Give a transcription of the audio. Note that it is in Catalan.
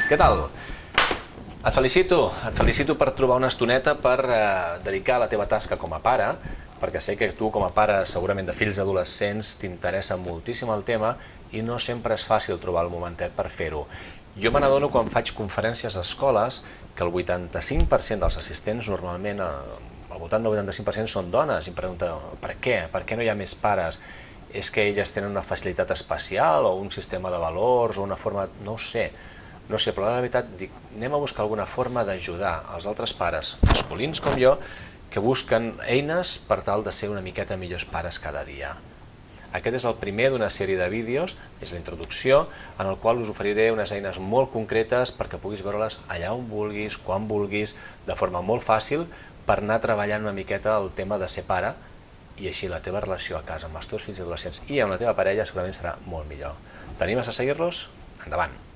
Què tal? Et felicito per trobar una estoneta per dedicar la teva tasca com a pare, perquè sé que tu com a pare segurament de fills adolescents t'interessa moltíssim el tema i no sempre és fàcil trobar el momentet per fer-ho. Jo me n'adono quan faig conferències a escoles que el 85% dels assistents normalment, al voltant del 85% són dones, i em pregunta per què? Per què no hi ha més pares? És que elles tenen una facilitat especial o un sistema de valors o una forma... no ho sé, però la veritat dic, anem a buscar alguna forma d'ajudar els altres pares, masculins com jo, que busquen eines per tal de ser una miqueta millors pares cada dia. Aquest és el primer d'una sèrie de vídeos, és la introducció, en el qual us oferiré unes eines molt concretes perquè puguis veure-les allà on vulguis, quan vulguis, de forma molt fàcil, per anar treballant una miqueta el tema de ser pare, i així la teva relació a casa amb els teus fills adolescents i amb la teva parella segurament serà molt millor. T'animes a seguir-los? Endavant!